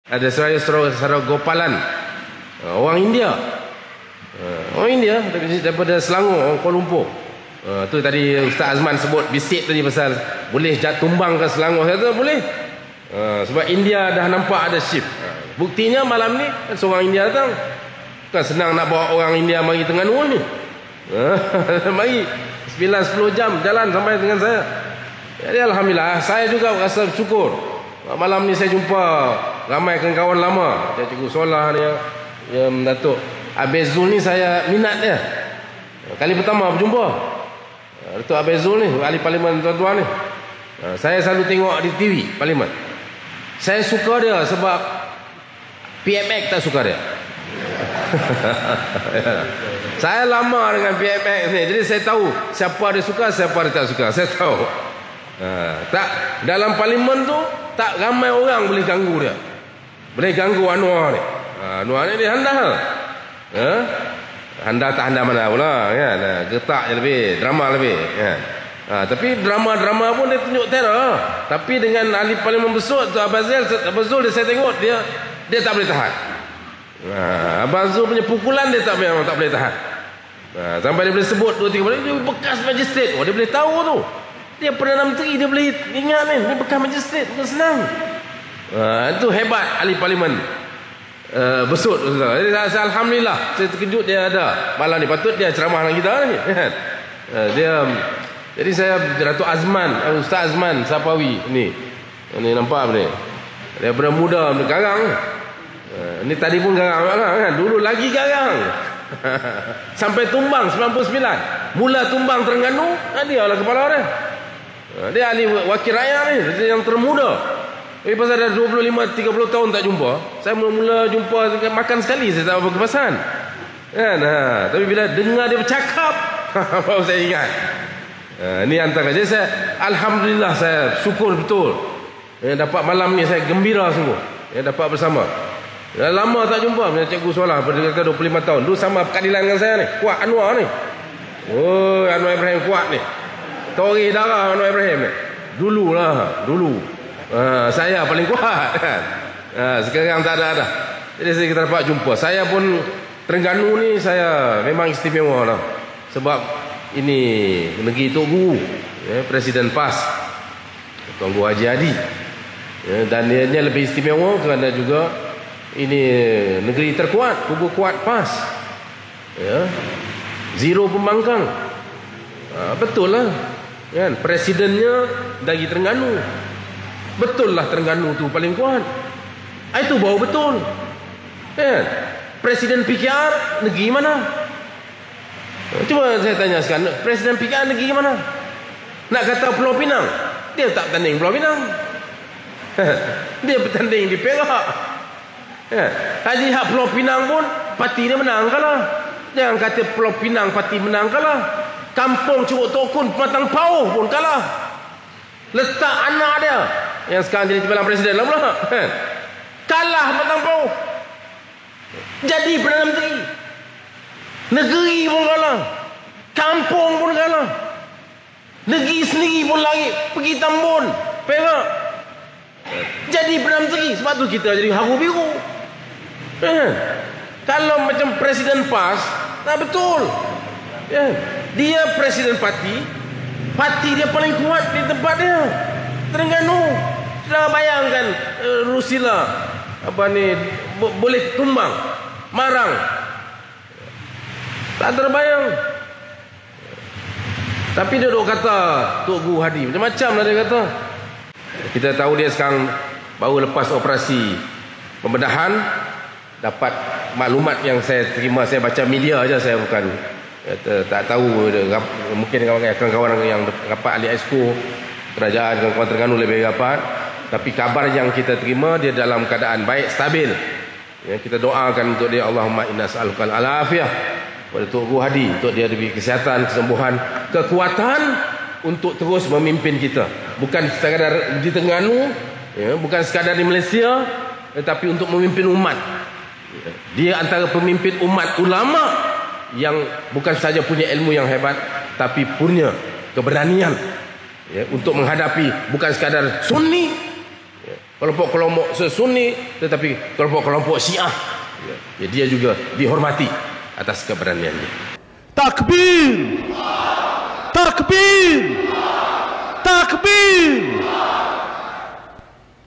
Ada saudara Gopalan, orang India. Orang India daripada Selangor, orang Kuala Lumpur. Tu tadi Ustaz Azman sebut bisik tadi pasal boleh tumbang ke Selangor. Saya kata boleh. Sebab India dah nampak ada shift. Buktinya malam ni seorang India datang. Kan senang nak bawa orang India mari Terengganu ni. Mari 9-10 jam jalan sampai dengan saya. Jadi alhamdulillah saya juga rasa bersyukur. Malam ni saya jumpa ramai kawan lama. Cikgu Solah ni, Datuk Abezul ni saya minat dia. Kali pertama berjumpa. Datuk Abezul ni, ahli parlimen tuan-tuan ni. Saya selalu tengok di TV parlimen. Saya suka dia sebab PMX tak suka dia. Saya lama dengan PMX ni, jadi saya tahu siapa dia suka, siapa dia tak suka. Saya tahu. Tak, dalam parlimen tu tak ramai orang boleh ganggu dia. Boleh ganggu Anwar ni. Anwar ni dia handal. Handal tak handal mana pula kan. Getak je lebih, drama lebih kan. Tapi drama-drama pun dia tunjuk terror. Tapi dengan ahli parlimen besut tu Abazul dia saya tengok dia tak boleh tahan. Abazul punya pukulan dia tak boleh tahan. Sampai dia boleh sebut 2-3 kali dia bekas magistrate. Dia boleh tahu tu. Dia Perdana Menteri, dia boleh ingat ni. Dia bekas magistrate, bukan senang. Itu hebat ahli parlimen besut. Jadi alhamdulillah saya terkejut dia ada malam ni. Patut dia ceramah dengan kita ni. Jadi saya Datuk Azman, Ustaz Azman Sapawi ni nampak ni. Dia daripada muda garang. Ni tadi pun garang kan. Dulu lagi garang. Sampai tumbang 99. Mula tumbang Terengganu, dia lah kepala dia. Dia ahli wakil rakyat ni, dia yang termuda. Tapi pasal dah 25-30 tahun tak jumpa, saya mula-mula jumpa makan sekali, saya tak apa kepasan kan. Tapi bila dengar dia bercakap baru saya ingat. Ni antara. Jadi saya alhamdulillah, saya syukur betul dapat malam ni. Saya gembira sungguh dapat bersama. Dah lama tak jumpa dengan Cikgu Solah, berdekatan 25 tahun. Dulu sama perkadilan dengan saya ni, kuat Anwar ni. Anwar Ibrahim kuat ni. Tori darah Anwar Ibrahim ni. Dulu. Saya paling kuat kan. Sekarang tak ada dah. Jadi kita dapat jumpa. Saya pun Terengganu ni saya memang istimewa lah. Sebab ini negeri Tok Guru, Presiden PAS Tuan Guru Haji Hadi. Dan dia lebih istimewa kerana juga ini negeri terkuat, kubu kuat PAS. Zero pembangkang. Betul lah kan, presidennya dari Terengganu. Betul lah Terengganu tu paling kuat. Itu baru betul kan. Presiden PKR negeri mana? Cuba saya tanya sekarang, Presiden PKR negeri mana? Nak kata Pulau Pinang, dia tak tanding Pulau Pinang. Dia bertanding di Perak. Haji hak Pulau Pinang pun parti dia menang kalah. Jangan kata Pulau Pinang parti menang kalah. Kampung Curug Tokun Pematang Pauh pun kalah. Letak anak dia yang sekarang jadi timbalan presiden lah pula kan, kalah Pematang Pauh. Jadi Perdana Menteri. Negeri pun kalah, kampung pun kalah, negeri sendiri pun lari pergi Tambun, Perak, jadi Perdana Menteri. Sebab tu kita jadi haru biru. Kalau macam Presiden PAS, tak betul. Dia Presiden parti dia paling kuat di tempat dia, Terengganu. Sudah bayangkan Rusila boleh tumbang Marang, tak terbayang. Tapi dia duk kata Tok Guru Hadi macam-macam lah dia kata. Kita tahu dia sekarang baru lepas operasi pembedahan. Dapat maklumat yang saya terima, saya baca media aja, saya bukan tak tahu. Mungkin kawan-kawan yang rapat ahli exco kerajaan, kawan-kawan Terengganu lebih rapat. Tapi kabar yang kita terima, dia dalam keadaan baik, stabil. Kita doakan untuk dia, Allahumma inna as'alukal alafiyah, pada Tok Guru Hadi, untuk dia diberi kesihatan, kesembuhan, kekuatan untuk terus memimpin kita. Bukan sekadar di Terengganu, bukan sekadar di Malaysia, tetapi untuk memimpin umat. Dia antara pemimpin umat ulama yang bukan saja punya ilmu yang hebat, tapi punya keberanian untuk menghadapi bukan sekadar Sunni, kelompok-kelompok Sunni, tetapi kelompok-kelompok Syiah, ya, dia juga dihormati atas keberaniannya. Takbir! Takbir!